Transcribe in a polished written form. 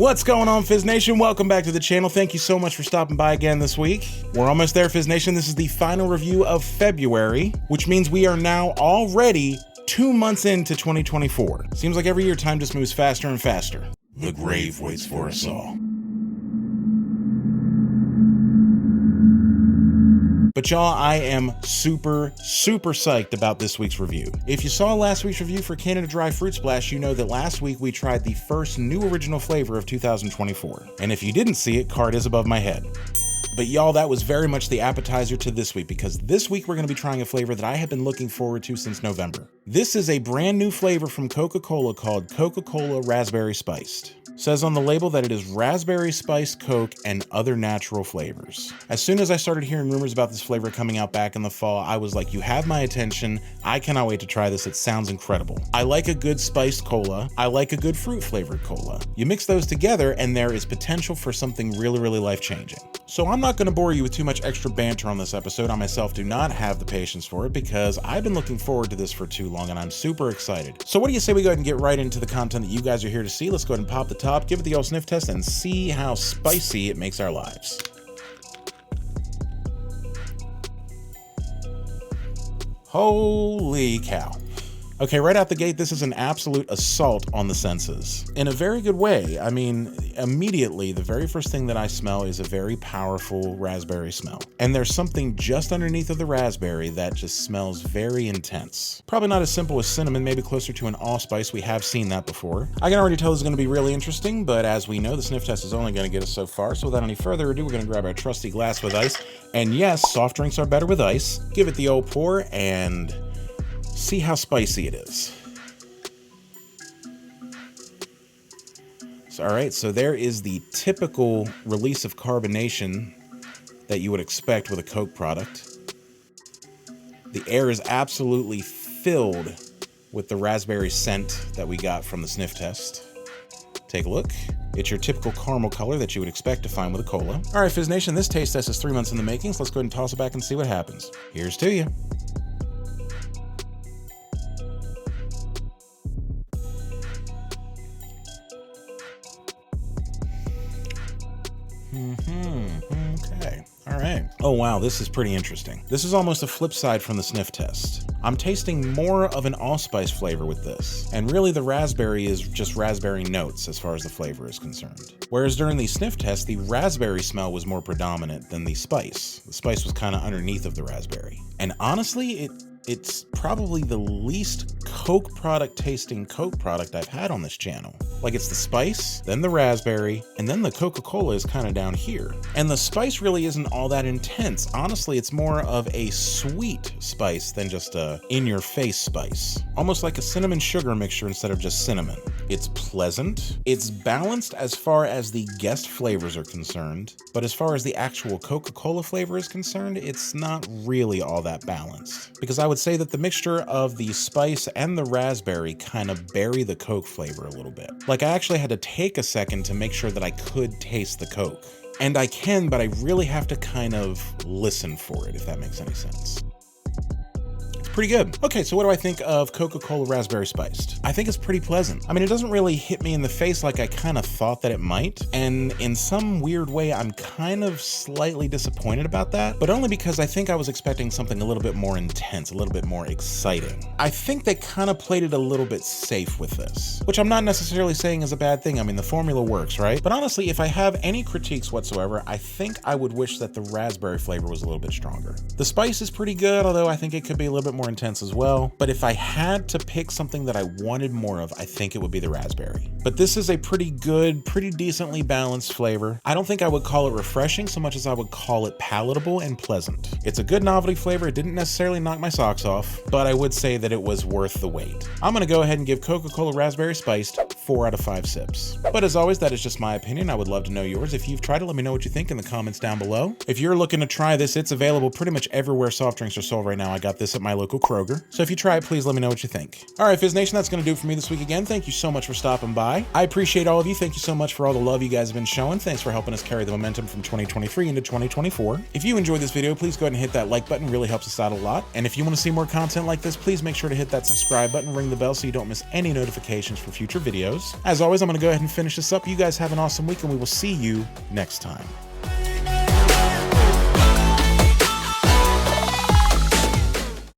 What's going on, Fizz Nation? Welcome back to the channel. Thank you so much for stopping by again this week. We're almost there, Fizz Nation. This is the final review of February, which means we are now already 2 months into 2024. Seems like every year time just moves faster and faster. The grave waits for us all. But y'all, I am super psyched about this week's review. If you saw last week's review for Canada Dry Fruit Splash, you know that last week we tried the first new original flavor of 2024. And if you didn't see it, card is above my head. But y'all, that was very much the appetizer to this week, because this week we're going to be trying a flavor that I have been looking forward to since November. This is a brand new flavor from Coca-Cola called Coca-Cola Raspberry Spiced. Says on the label that it is raspberry spiced Coke and other natural flavors. As soon as I started hearing rumors about this flavor coming out back in the fall, I was like, you have my attention. I cannot wait to try this. It sounds incredible. I like a good spiced cola. I like a good fruit flavored cola. You mix those together and there is potential for something really life-changing. So I'm not going to bore you with too much extra banter on this episode. I myself do not have the patience for it because I've been looking forward to this for too long and I'm super excited. So what do you say we go ahead and get right into the content that you guys are here to see? Let's go ahead and pop the top, give it the old sniff test, and see how spicy it makes our lives. Holy cow. Okay, right out the gate, this is an absolute assault on the senses. In a very good way. I mean, immediately, the very first thing that I smell is a very powerful raspberry smell. And there's something just underneath of the raspberry that just smells very intense. Probably not as simple as cinnamon, maybe closer to an allspice. We have seen that before. I can already tell this is going to be really interesting, but as we know, the sniff test is only going to get us so far. So without any further ado, we're going to grab our trusty glass with ice. And yes, soft drinks are better with ice. Give it the old pour and see how spicy it is. So, all right, so there is the typical release of carbonation that you would expect with a Coke product. The air is absolutely filled with the raspberry scent that we got from the sniff test. Take a look. It's your typical caramel color that you would expect to find with a cola. All right, Fizz Nation, this taste test is 3 months in the making, so let's go ahead and toss it back and see what happens. Here's to you. Okay. All right. Oh, wow. This is pretty interesting. This is almost a flip side from the sniff test. I'm tasting more of an allspice flavor with this. And really the raspberry is just raspberry notes as far as the flavor is concerned. Whereas during the sniff test, the raspberry smell was more predominant than the spice. The spice was kind of underneath of the raspberry. And honestly, it's probably the least Coke product tasting Coke product I've had on this channel. Like, it's the spice, then the raspberry, and then the Coca-Cola is kind of down here. And the spice really isn't all that intense. Honestly, it's more of a sweet spice than just a in-your-face spice. Almost like a cinnamon sugar mixture instead of just cinnamon. It's pleasant. It's balanced as far as the guest flavors are concerned, but as far as the actual Coca-Cola flavor is concerned, it's not really all that balanced. Because I would say that the mixture of the spice and the raspberry kind of bury the Coke flavor a little bit. Like, I actually had to take a second to make sure that I could taste the Coke. And I can, but I really have to kind of listen for it, if that makes any sense. Pretty good. Okay, so what do I think of Coca-Cola Raspberry Spiced? I think it's pretty pleasant. I mean, it doesn't really hit me in the face like I kind of thought that it might, and in some weird way, I'm kind of slightly disappointed about that, but only because I think I was expecting something a little bit more intense, a little bit more exciting. I think they kind of played it a little bit safe with this, which I'm not necessarily saying is a bad thing. I mean, the formula works, right? But honestly, if I have any critiques whatsoever, I think I would wish that the raspberry flavor was a little bit stronger. The spice is pretty good, although I think it could be a little bit more intense as well. But if I had to pick something that I wanted more of, I think it would be the raspberry. But this is a pretty good, pretty decently balanced flavor. I don't think I would call it refreshing so much as I would call it palatable and pleasant. It's a good novelty flavor. It didn't necessarily knock my socks off, but I would say that it was worth the wait. I'm gonna go ahead and give Coca-Cola Raspberry Spiced 4 out of 5 sips. But as always, that is just my opinion. I would love to know yours. If you've tried it, let me know what you think in the comments down below. If you're looking to try this, it's available pretty much everywhere soft drinks are sold right now. I got this at my local Kroger. So if you try it, please let me know what you think. All right, Fizz Nation, that's going to do it for me this week again. Thank you so much for stopping by. I appreciate all of you. Thank you so much for all the love you guys have been showing. Thanks for helping us carry the momentum from 2023 into 2024. If you enjoyed this video, please go ahead and hit that like button. It really helps us out a lot. And if you want to see more content like this, please make sure to hit that subscribe button, ring the bell so you don't miss any notifications for future videos. those. As always, I'm going to go ahead and finish this up. You guys have an awesome week, and we will see you next time.